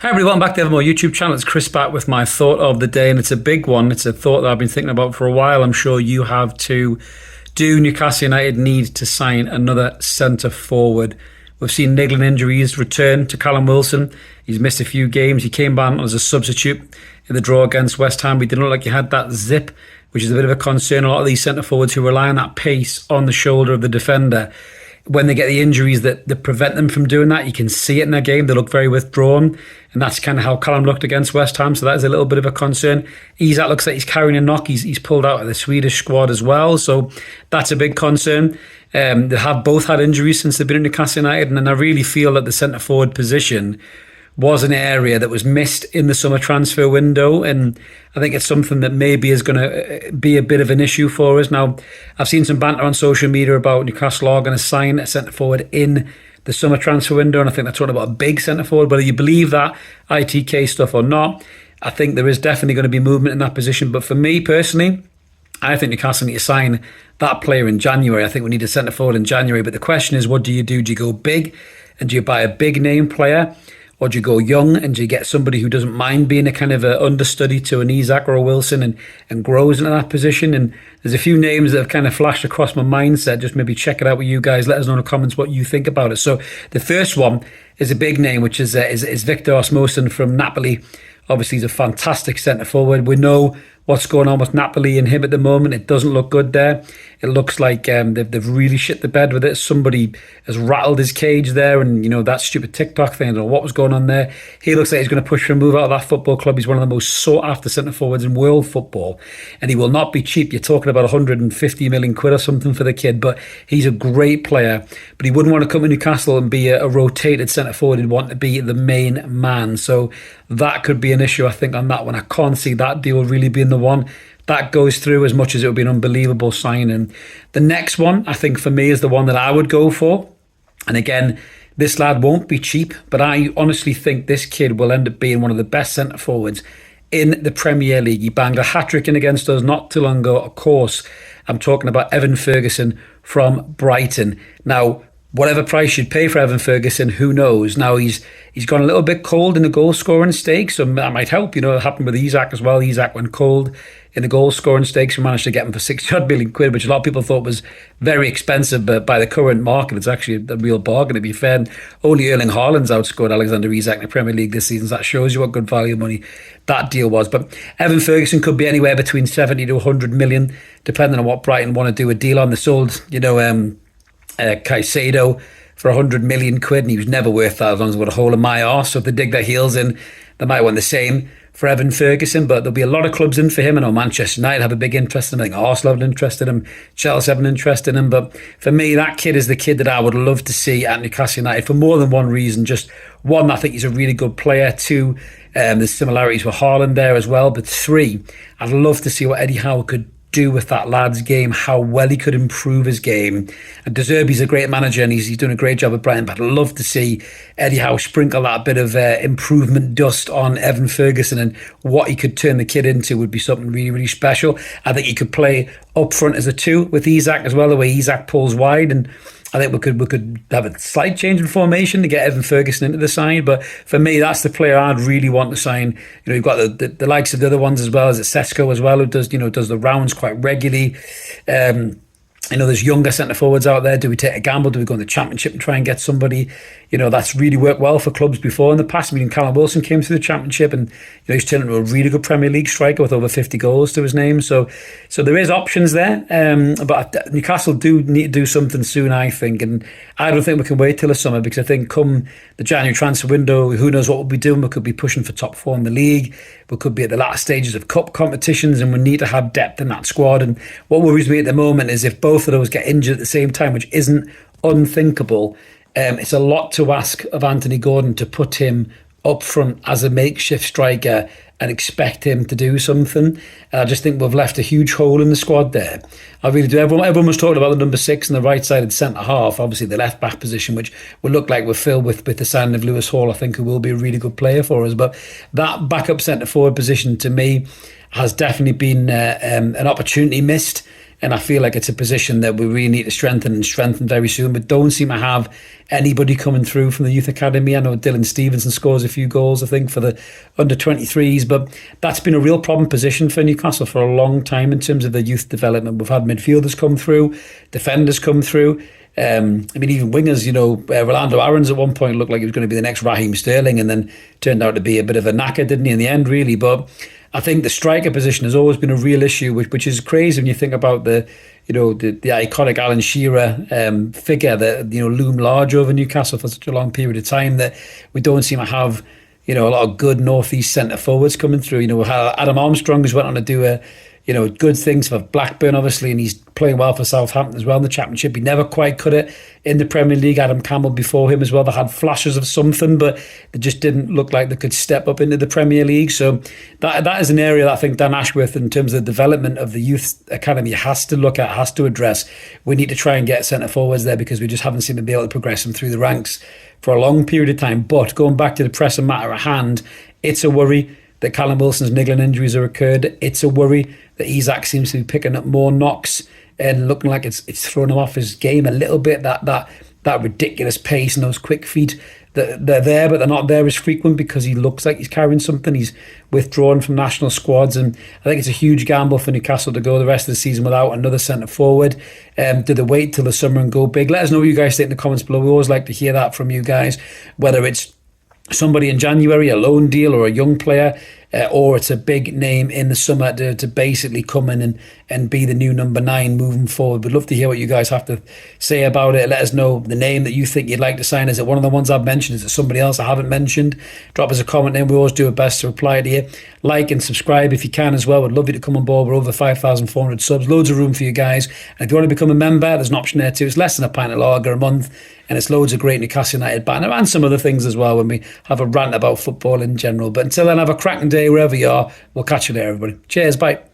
Hi everybody, welcome back to the Evermore YouTube channel. It's Chris back with my thought of the day, and it's a big one. It's a thought that I've been thinking about for a while. I'm sure you have too. Do Newcastle United need to sign another centre forward? We've seen niggling injuries return to Callum Wilson. He's missed a few games. He came back as a substitute in the draw against West Ham. He didn't look like he had that zip, which is a bit of a concern. A lot of these centre forwards who rely on that pace on the shoulder of the defender, when they get the injuries that prevent them from doing that, you can see it in their game. They look very withdrawn, and that's kind of how Callum looked against West Ham, so that is a little bit of a concern. Isak looks like he's carrying a knock. He's pulled out of the Swedish squad as well, so that's a big concern. They have both had injuries since they've been in Newcastle United, and I really feel that the centre-forward position was an area that was missed in the summer transfer window, and I think it's something that maybe is going to be a bit of an issue for us. Now, I've seen some banter on social media about Newcastle are going to sign a centre-forward in the summer transfer window, and I think they're talking about a big centre-forward. Whether you believe that ITK stuff or not, I think there is definitely going to be movement in that position. But for me personally, I think Newcastle need to sign that player in January. I think we need a centre-forward in January, but the question is, what do you do? Do you go big and do you buy a big name player? Or do you go young and do you get somebody who doesn't mind being a kind of a understudy to an Isak or a Wilson and grows into that position? And there's a few names that have kind of flashed across my mindset. Just maybe check it out with you guys. Let us know in the comments what you think about it. So the first one is a big name, which is Victor Osmosen from Napoli. Obviously, he's a fantastic centre forward. We know what's going on with Napoli and him at the moment. It doesn't look good there. It looks like they've really shit the bed with it. Somebody has rattled his cage there, and that stupid TikTok thing, I don't know what was going on there. He looks like he's going to push for a move out of that football club. He's one of the most sought after centre forwards in world football, and he will not be cheap. You're talking about 150 million quid or something for the kid, but he's a great player. But he wouldn't want to come to Newcastle and be a rotated centre forward. He'd want to be the main man. So that could be an issue, I think, on that one. I can't see that deal really being the one that goes through, as much as it would be an unbelievable signing. The next one, I think, for me, is the one that I would go for. And again, this lad won't be cheap, but I honestly think this kid will end up being one of the best centre forwards in the Premier League. He banged a hat-trick in against us not too long ago. Of course, I'm talking about Evan Ferguson from Brighton. Now, whatever price you'd pay for Evan Ferguson, who knows? Now, he's gone a little bit cold in the goal-scoring stakes, so that might help. It happened with Isak as well. Isak went cold in the goal-scoring stakes. We managed to get him for 60 million quid, which a lot of people thought was very expensive, but by the current market, it's actually a real bargain, to be fair. And only Erling Haaland's outscored Alexander Isak in the Premier League this season, so that shows you what good value money that deal was. But Evan Ferguson could be anywhere between 70 to 100 million, depending on what Brighton want to do a deal on. They sold, Caicedo for 100 million quid, and he was never worth that as long as they got a hole in my arse. So if they dig their heels in, they might want the same for Evan Ferguson, but there'll be a lot of clubs in for him. I know Manchester United have a big interest in him. I think Arsenal have an interest in him. Chelsea have an interest in him. But for me, that kid is the kid that I would love to see at Newcastle United for more than one reason. Just one, I think he's a really good player. Two, there's similarities with Haaland there as well. But three, I'd love to see what Eddie Howe could do with that lad's game, how well he could improve his game. And De Zerbi's a great manager, and he's doing a great job at Brighton, but I'd love to see Eddie Howe sprinkle that bit of improvement dust on Evan Ferguson, and what he could turn the kid into would be something really, really special. I think he could play up front as a two with Isak as well, the way Isak pulls wide, and I think we could have a slight change in formation to get Evan Ferguson into the side. But for me, that's the player I'd really want to sign. You've got the likes of the other ones as well, as Sesko as well, who does the rounds quite regularly. There's younger centre forwards out there. Do we take a gamble? Do we go in the Championship and try and get somebody that's really worked well for clubs before in the past? I mean, Callum Wilson came through the Championship, and he's turned into a really good Premier League striker with over 50 goals to his name. So there is options there. But Newcastle do need to do something soon, I think. And I don't think we can wait till the summer, because I think come the January transfer window, who knows what we'll be doing. We could be pushing for top four in the league. We could be at the latter stages of cup competitions, and we need to have depth in that squad. And what worries me at the moment is if both of those get injured at the same time, which isn't unthinkable. It's a lot to ask of Anthony Gordon to put him up front as a makeshift striker and expect him to do something. I just think we've left a huge hole in the squad there. I really do. Everyone was talking about the number 6 and the right-sided centre-half, obviously the left-back position, which will look like we're filled with the signing of Lewis Hall, I think, who will be a really good player for us. But that backup centre-forward position, to me, has definitely been an opportunity missed And I feel like it's a position that we really need to strengthen very soon, but don't seem to have anybody coming through from the youth academy. I know Dylan Stevenson scores a few goals, I think, for the under 23s, but that's been a real problem position for Newcastle for a long time in terms of the youth development. We've had midfielders come through, defenders come through. Even wingers, Rolando Aarons at one point looked like he was going to be the next Raheem Sterling, and then turned out to be a bit of a knacker, didn't he, in the end, really? But I think the striker position has always been a real issue, which is crazy when you think about the iconic Alan Shearer figure that loomed large over Newcastle for such a long period of time, that we don't seem to have a lot of good northeast centre forwards coming through. Adam Armstrong has went on to do good things for Blackburn, obviously, and he's playing well for Southampton as well in the Championship. He never quite cut it in the Premier League. Adam Campbell before him as well. They had flashes of something, but they just didn't look like they could step up into the Premier League. So that is an area that I think Dan Ashworth, in terms of the development of the youth academy, has to look at, has to address. We need to try and get centre forwards there, because we just haven't seemed to be able to progress them through the ranks for a long period of time. But going back to the pressing matter at hand, it's a worry that Callum Wilson's niggling injuries have occurred. It's a worry that Isak seems to be picking up more knocks and looking like it's thrown him off his game a little bit. That ridiculous pace and those quick feet, they're there, but they're not there as frequent, because he looks like he's carrying something. He's withdrawn from national squads, and I think it's a huge gamble for Newcastle to go the rest of the season without another centre forward. Do they wait till the summer and go big? Let us know what you guys think in the comments below. We always like to hear that from you guys, whether it's somebody in January, a loan deal, or a young player, or it's a big name in the summer to basically come in and be the new number 9 moving forward. We'd love to hear what you guys have to say about it. Let us know the name that you think you'd like to sign. Is it one of the ones I've mentioned? Is it somebody else I haven't mentioned? Drop us a comment in. We always do our best to reply to you. Like and subscribe if you can as well. We'd love you to come on board. We're over 5,400 subs. Loads of room for you guys. And if you want to become a member, there's an option there too. It's less than a pint of lager a month, and it's loads of great Newcastle United banner and some other things as well when we have a rant about football in general. But until then, have a cracking day wherever you are. We'll catch you there, everybody. Cheers, bye.